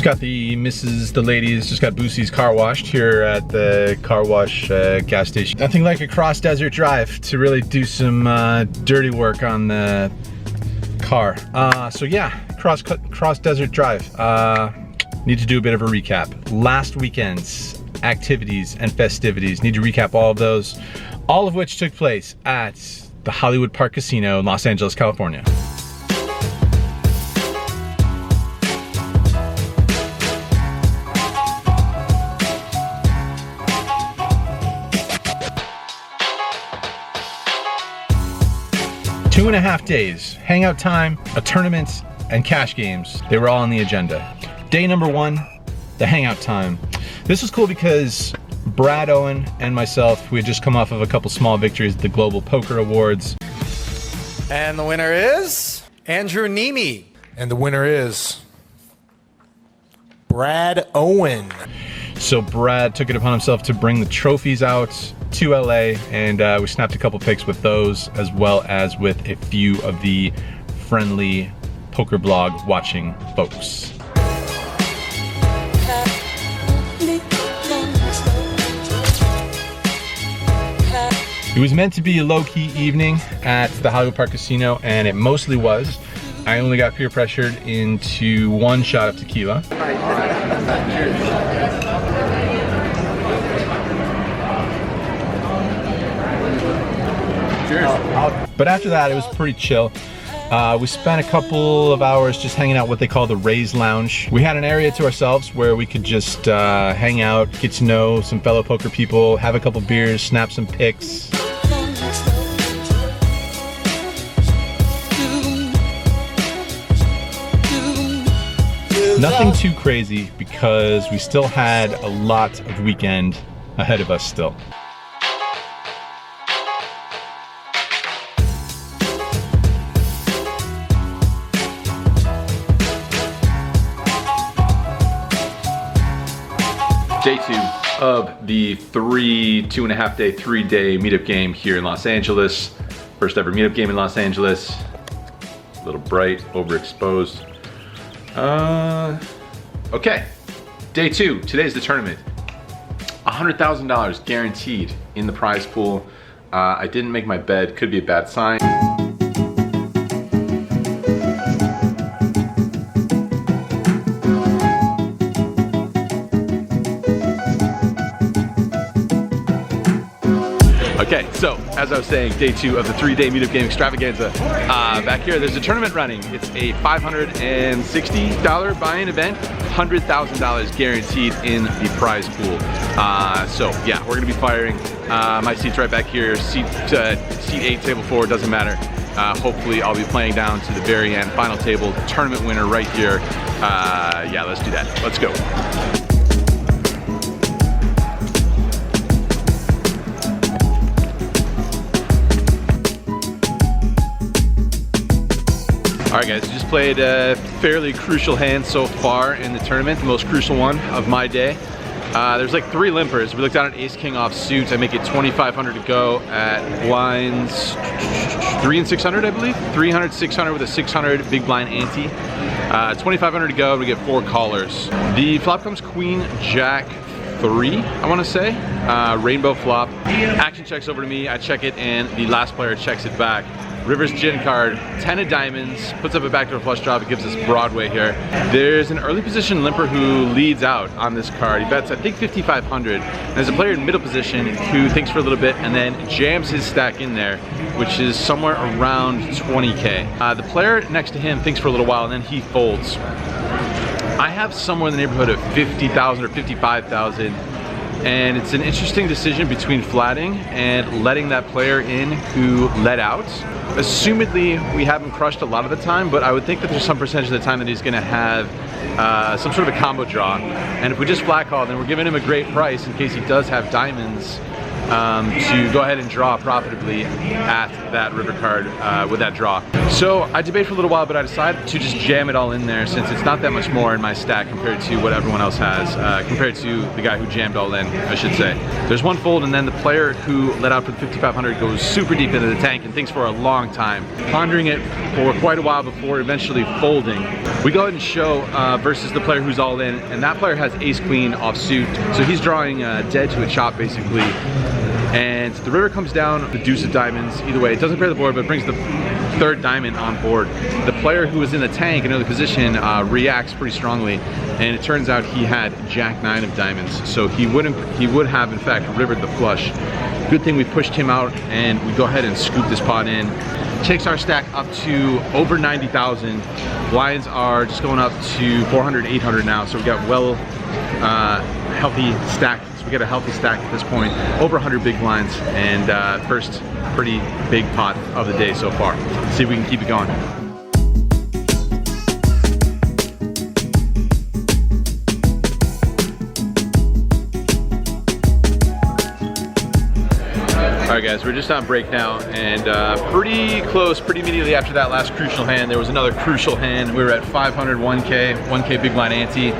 got the ladies, just got Busi's car washed here at the car wash gas station. Nothing like a cross desert drive to really do some dirty work on the car. So yeah, cross desert drive. Need to do a bit of a recap. Last weekend's activities and festivities. Need to recap all of those, all of which took place at the Hollywood Park Casino in Los Angeles, California. Two and a half days, hangout time, a tournament, and cash games. They were all on the agenda. Day number one, the hangout time. This was cool because Brad Owen and myself, we had just come off of a couple small victories at the Global Poker Awards. And the winner is Andrew Neeme. And the winner is Brad Owen. So Brad took it upon himself to bring the trophies out to LA, and we snapped a couple pics with those, as well as with a few of the friendly poker blog watching folks. It was meant to be a low-key evening at the Hollywood Park Casino, and it mostly was. I only got peer pressured into one shot of tequila. But after that, it was pretty chill. We spent a couple of hours just hanging out what they call the Raise Lounge. We had an area to ourselves where we could just hang out, get to know some fellow poker people, have a couple beers, snap some pics. Nothing too crazy because we still had a lot of weekend ahead of us still. Day two of the 2.5 day, 3-day meetup game here in Los Angeles. First ever meetup game in Los Angeles. A little bright, overexposed. Okay, day two, today's the tournament. $100,000 guaranteed in the prize pool. I didn't make my bed, could be a bad sign. Okay, so as I was saying, day two of the 3-day meetup game extravaganza. Back here, there's a tournament running. It's a $560 buy-in event, $100,000 guaranteed in the prize pool. So yeah, we're gonna be firing. My seat's right back here. Seat 8, table 4, doesn't matter. Hopefully I'll be playing down to the very end, final table, tournament winner right here. Yeah, let's do that. Let's go. All right guys, we just played a fairly crucial hand so far in the tournament, the most crucial one of my day. There's like 3 limpers. We looked out an ace-king offsuit. I make it 2,500 to go at blinds 3 and 600, I believe. 300, 600 with a 600 big blind ante. 2,500 to go, we get 4 callers. The flop comes queen, jack, 3, I want to say. Rainbow flop. Action checks over to me, I check it, and the last player checks it back. River's gin card, 10 of diamonds, puts up a backdoor flush draw, it gives us Broadway here. There's an early position limper who leads out on this card. He bets, I think, 5,500. There's a player in middle position who thinks for a little bit and then jams his stack in there, which is somewhere around 20K. The player next to him thinks for a little while and then he folds. I have somewhere in the neighborhood of 50,000 or 55,000. And it's an interesting decision between flatting and letting that player in who let out. Assumedly, we have him crushed a lot of the time, but I would think that there's some percentage of the time that he's gonna have some sort of a combo draw. And if we just flat call, then we're giving him a great price in case he does have diamonds to go ahead and draw profitably at that river card with that draw. So I debated for a little while, but I decided to just jam it all in there since it's not that much more in my stack compared to what everyone else has, compared to the guy who jammed all in, I should say. There's one fold, and then the player who let out for the 5,500 goes super deep into the tank and thinks for a long time, pondering it for quite a while before eventually folding. We go ahead and show versus the player who's all in, and that player has ace-queen offsuit, so he's drawing dead to a chop basically. And the river comes down, the deuce of diamonds, either way, it doesn't pair the board, but brings the third diamond on board. The player who was in the tank, another position, reacts pretty strongly, and it turns out he had jack nine of diamonds, so he would have in fact rivered the flush. Good thing we pushed him out, and we go ahead and scoop this pot in. Takes our stack up to over 90,000. Blinds are just going up to 400, 800 now, so we got healthy stack. So we got a healthy stack at this point, over 100 big blinds, and first pretty big pot of the day so far. Let's see if we can keep it going. Alright guys, we're just on break now, and pretty close, pretty immediately after that last crucial hand, there was another crucial hand. We were at 500, 1K big blind ante.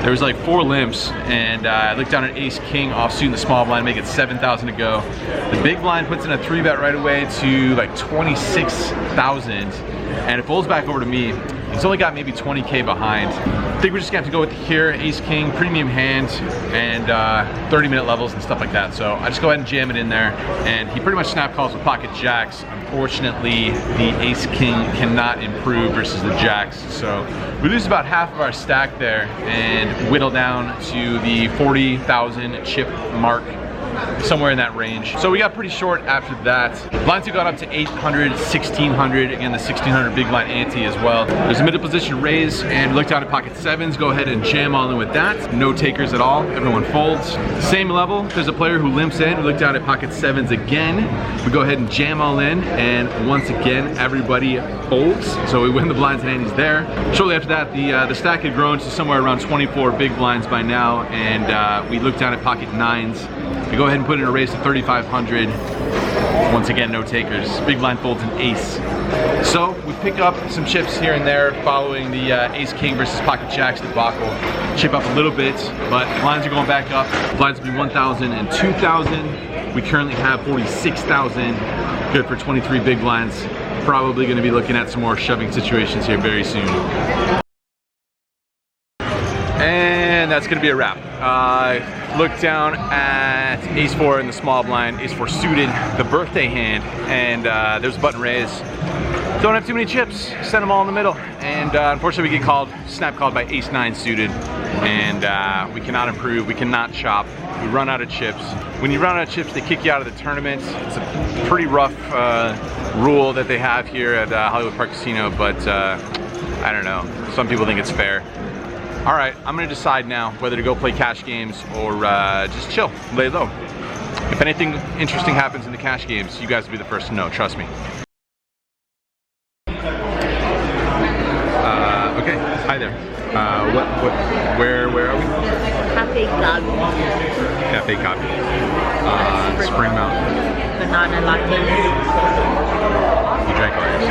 There was like 4 limps, and I looked down at ace king offsuit in the small blind, make it 7,000 to go. The big blind puts in a 3-bet right away to like 26,000, and it folds back over to me. He's only got maybe 20K behind. I think we're just gonna have to go with here, ace king, premium hand, and 30-minute levels and stuff like that. So I just go ahead and jam it in there, and he pretty much snap calls with pocket jacks. Unfortunately, the ace king cannot improve versus the jacks, so we lose about half of our stack there and whittle down to the 40,000 chip mark, somewhere in that range. So we got pretty short after that. Blinds got up to 800, 1600, again the 1600 big blind ante as well. There's a middle position raise, and we look down at pocket sevens, go ahead and jam all in with that. No takers at all, everyone folds. Same level, there's a player who limps in, we look down at pocket sevens again. We go ahead and jam all in, and once again, everybody folds. So we win the blinds and antes there. Shortly after that, the stack had grown to somewhere around 24 big blinds by now, and we look down at pocket nines. We go ahead and put in a raise to 3,500. Once again, no takers. Big blind folds an ace. So we pick up some chips here and there following the ace king versus pocket jacks debacle. Chip up a little bit, but blinds are going back up. Blinds will be 1,000 and 2,000. We currently have 46,000. Good for 23 big blinds. Probably going to be looking at some more shoving situations here very soon. And that's going to be a wrap. Look down at ace-4 in the small blind, ace-4 suited, the birthday hand, and there's a button raise. Don't have too many chips, send them all in the middle, and unfortunately we get called, snap called by ace-9 suited, and we cannot improve, we cannot chop, we run out of chips. When you run out of chips, they kick you out of the tournament. It's a pretty rough rule that they have here at Hollywood Park Casino, but I don't know, some people think it's fair. All right, I'm gonna decide now whether to go play cash games or just chill, lay low. If anything interesting happens in the cash games, you guys will be the first to know, trust me. Okay, hi there. Where are we? Cafe Copy. Cafe Copy. Spring Mountain. Banana latte. You drank already, so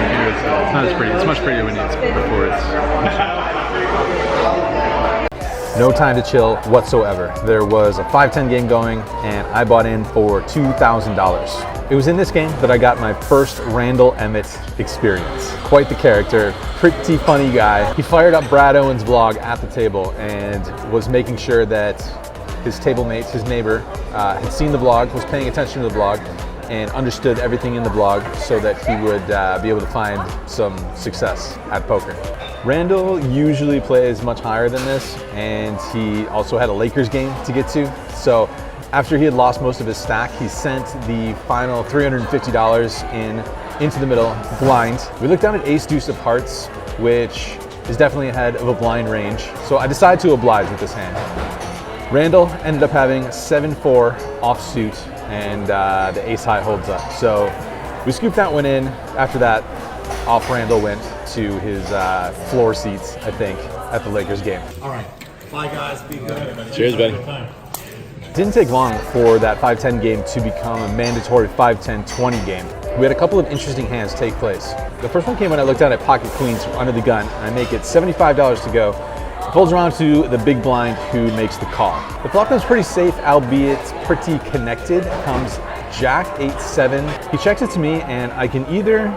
it's not as pretty. It's much prettier when it's before it's... No time to chill whatsoever. There was a 5-10 game going, and I bought in for $2,000. It was in this game that I got my first Randall Emmett experience. Quite the character, pretty funny guy. He fired up Brad Owen's vlog at the table and was making sure that his table mates, his neighbor, had seen the vlog, was paying attention to the vlog, and understood everything in the vlog so that he would be able to find some success at poker. Randall usually plays much higher than this, and he also had a Lakers game to get to. So after he had lost most of his stack, he sent the final $350 into the middle blind. We looked down at ace deuce of hearts, which is definitely ahead of a blind range. So I decided to oblige with this hand. Randall ended up having 7-4 offsuit, and the ace high holds up. So we scooped that one in. After that, off Randall went to his floor seats, I think, at the Lakers game. All right. Bye, guys. Be good. Cheers, buddy. It didn't take long for that 5-10 game to become a mandatory 5-10-20 game. We had a couple of interesting hands take place. The first one came when I looked down at pocket queens from under the gun, and I make it $75 to go. It folds around to the big blind who makes the call. The flop comes pretty safe, albeit pretty connected. It comes Jack 8-7. He checks it to me, and I can either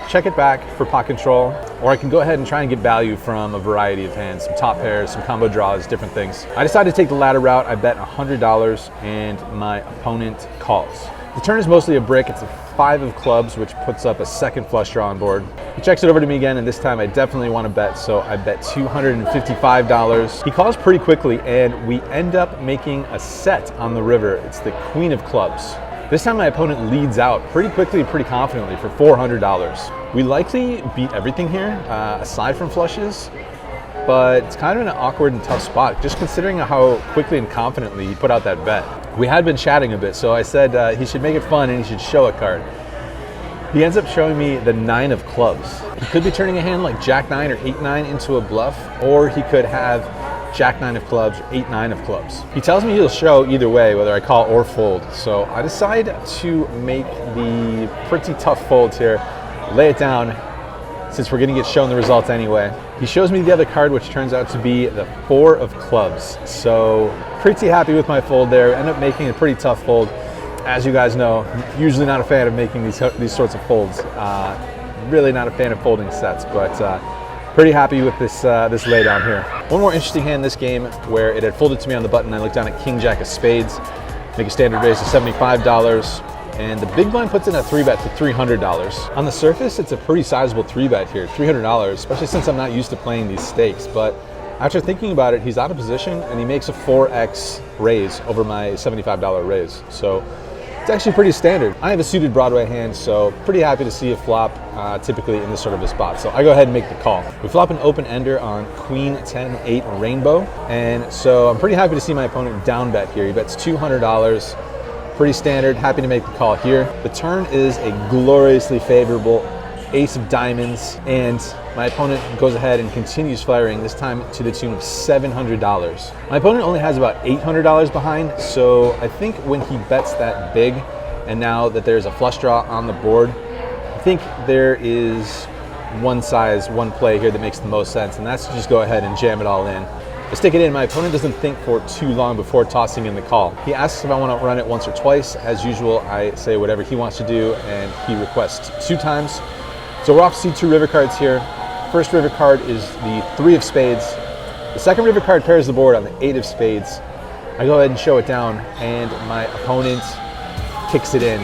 check it back for pot control, or I can go ahead and try and get value from a variety of hands, some top pairs, some combo draws, different things. I decided to take the latter route. I bet $100 and my opponent calls. The turn is mostly a brick. It's a 5 of clubs, which puts up a second flush draw on board. He checks it over to me again, and this time I definitely want to bet, so I bet $255. He calls pretty quickly, and we end up making a set on the river. It's the queen of clubs. This time my opponent leads out pretty quickly and pretty confidently for $400. We likely beat everything here, aside from flushes, but it's kind of an awkward and tough spot, just considering how quickly and confidently he put out that bet. We had been chatting a bit, so I said he should make it fun and he should show a card. He ends up showing me the 9 of clubs. He could be turning a hand like Jack 9 or 8-9 into a bluff, or he could have Jack 9 of clubs or 8-9 of clubs. He tells me he'll show either way, whether I call or fold. So I decide to make the pretty tough fold here, lay it down, since we're gonna get shown the results anyway. He shows me the other card, which turns out to be the 4 of clubs. So pretty happy with my fold there. End up making a pretty tough fold. As you guys know, usually not a fan of making these sorts of folds. Really not a fan of folding sets, but pretty happy with this laydown here. One more interesting hand in this game where it had folded to me on the button. I looked down at King Jack of spades, make a standard raise of $75, and the big blind puts in a 3-bet for $300. On the surface, it's a pretty sizable 3-bet here, $300, especially since I'm not used to playing these stakes. But after thinking about it, he's out of position and he makes a 4x raise over my $75 raise. So it's actually pretty standard. I have a suited Broadway hand, so pretty happy to see a flop typically in this sort of a spot. So I go ahead and make the call. We flop an open ender on Queen 10-8 rainbow, and so I'm pretty happy to see my opponent down bet here. He bets $200, pretty standard, happy to make the call here. The turn is a gloriously favorable ace of diamonds, and my opponent goes ahead and continues firing, this time to the tune of $700. My opponent only has about $800 behind, so I think when he bets that big, and now that there's a flush draw on the board, I think there is one size, one play here that makes the most sense, and that's to just go ahead and jam it all in. I stick it in. My opponent doesn't think for too long before tossing in the call. He asks if I want to run it once or twice. As usual, I say whatever he wants to do, and he requests 2 times. So we're off to see 2 river cards here. First river card is the 3 of spades. The second river card pairs the board on the 8 of spades. I go ahead and show it down, and my opponent kicks it in,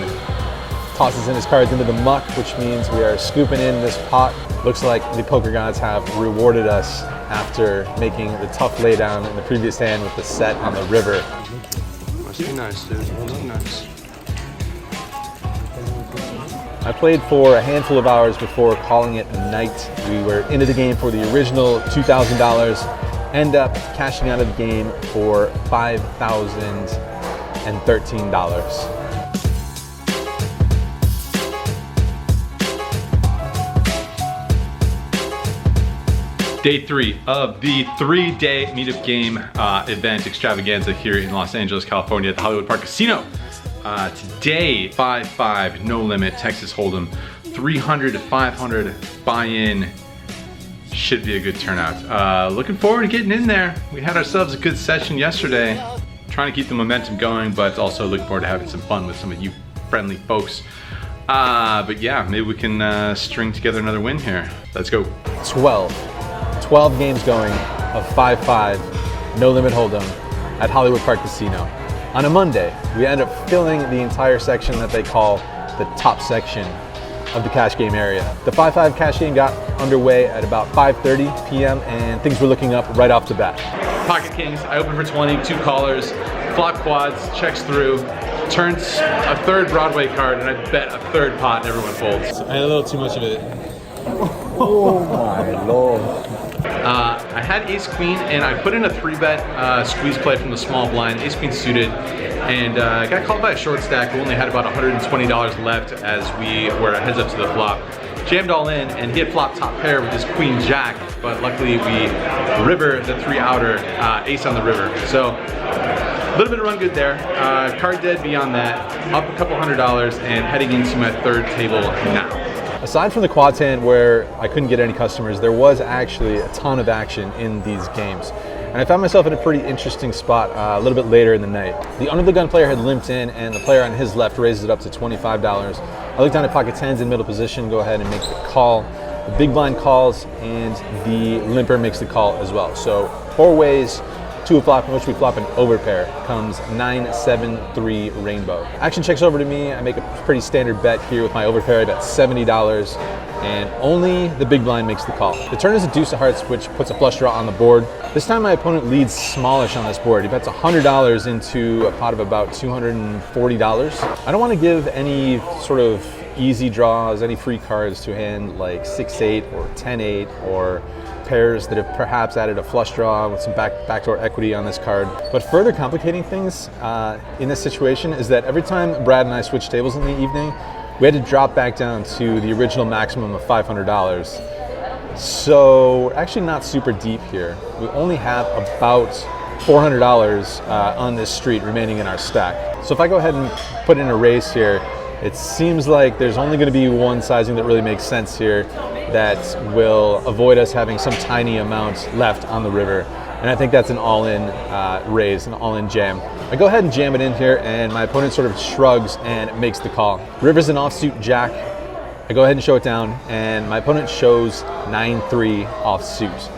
tosses in his cards into the muck, which means we are scooping in this pot. Looks like the poker gods have rewarded us after making the tough laydown in the previous hand with the set on the river. Must be nice, dude. Must be nice. I played for a handful of hours before calling it a night. We were into the game for the original $2,000, end up cashing out of the game for $5,013. Day 3 of the 3-day meetup game event extravaganza here in Los Angeles, California at the Hollywood Park Casino. Today, 5-5, no limit, Texas Hold'em, 300 to 500 buy-in. Should be a good turnout. Looking forward to getting in there. We had ourselves a good session yesterday, trying to keep the momentum going, but also looking forward to having some fun with some of you friendly folks. But yeah, maybe we can string together another win here. Let's go. 12 games going of 5-5, no limit Hold'em at Hollywood Park Casino. On a Monday, we end up filling the entire section that they call the top section of the cash game area. The 5-5 cash game got underway at about 5:30 p.m. and things were looking up right off the bat. Pocket kings, I open for 20, 2 callers, flop quads, checks through, turns a 3rd Broadway card, and I bet a 3rd pot and everyone folds. I had a little too much of it. Oh my lord. I had ace queen and I put in a 3-bet squeeze play from the small blind, ace queen suited, and I got called by a short stack who only had about $120 left as we were heads up to the flop. Jammed all in, and he had flopped top pair with his queen jack, but luckily we river the 3 outer, ace on the river. So A little bit of run good there. Card dead beyond that. Up a couple $100 and heading into my third table now. Aside from the quad hand where I couldn't get any customers, there was actually a ton of action in these games. And I found myself in a pretty interesting spot a little bit later in the night. The under the gun player had limped in and the player on his left raised it up to $25. I looked down at pocket tens in middle position, go ahead and make the call. The big blind calls and the limper makes the call as well. So 4 ways to a flop in which we flop an overpair comes 9-7-3 rainbow. Action checks over to me. I make a pretty standard bet here with my overpair. I bet $70 and only the big blind makes the call. The turn is a deuce of hearts, which puts a flush draw on the board. This time my opponent leads smallish on this board. He bets $100 into a pot of about $240. I don't want to give any sort of easy draws, any free cards to a hand like 6-8 or 10-8 or pairs that have perhaps added a flush draw with some backdoor equity on this card. But further complicating things in this situation is that every time Brad and I switched tables in the evening, we had to drop back down to the original maximum of $500. So we're actually not super deep here. We only have about $400 on this street remaining in our stack. So if I go ahead and put in a race here, it seems like there's only going to be one sizing that really makes sense here that will avoid us having some tiny amount left on the river. And I think that's an all-in raise, an all-in jam. I go ahead and jam it in here and my opponent sort of shrugs and makes the call. River's an offsuit jack. I go ahead and show it down and my opponent shows 9-3 offsuit.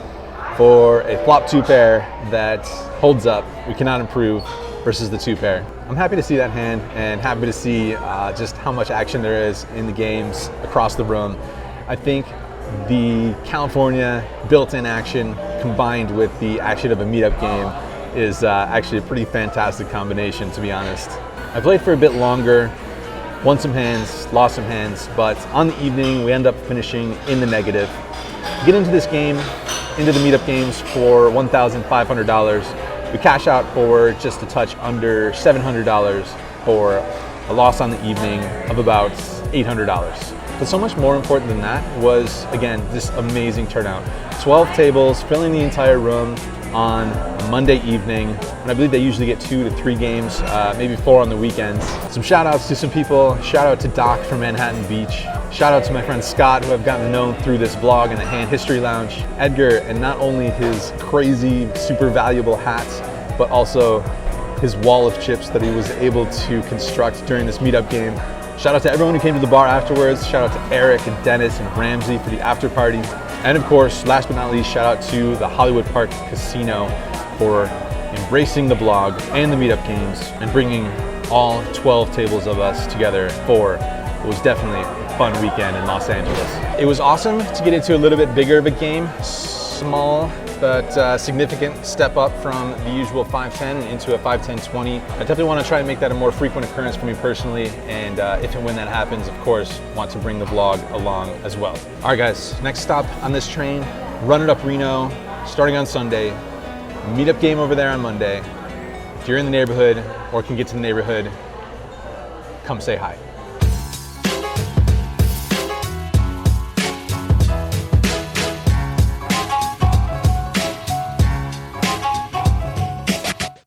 For a flop 2 pair that holds up, we cannot improve versus the 2 pair. I'm happy to see that hand and happy to see just how much action there is in the games across the room. I think the California built-in action combined with the action of a meetup game is actually a pretty fantastic combination, to be honest. I played for a bit longer, won some hands, lost some hands, but on the evening we end up finishing in the negative. Get into this game, into the meetup games for $1,500. We cash out for just a touch under $700 for a loss on the evening of about $800. But so much more important than that was, again, this amazing turnout. 12 tables, filling the entire room on a Monday evening. And I believe they usually get 2 to 3 games, maybe 4 on the weekends. Some shout outs to some people. Shout out to Doc from Manhattan Beach. Shout out to my friend Scott, who I've gotten to know through this vlog and the Hand History Lounge. Edgar, and not only his crazy, super valuable hats, but also his wall of chips that he was able to construct during this meetup game. Shout out to everyone who came to the bar afterwards. Shout out to Eric and Dennis and Ramsey for the after party. And of course, last but not least, shout out to the Hollywood Park Casino for embracing the blog and the meetup games and bringing all 12 tables of us together for what was definitely a fun weekend in Los Angeles. It was awesome to get into a little bit bigger of a game. Small but significant step up from the usual 5-10 and into a 5-10-20. I definitely want to try and make that a more frequent occurrence for me personally, and if and when that happens, of course, want to bring the vlog along as well. All right, guys, next stop on this train, Run It Up Reno, starting on Sunday. Meetup game over there on Monday. If you're in the neighborhood or can get to the neighborhood, come say hi.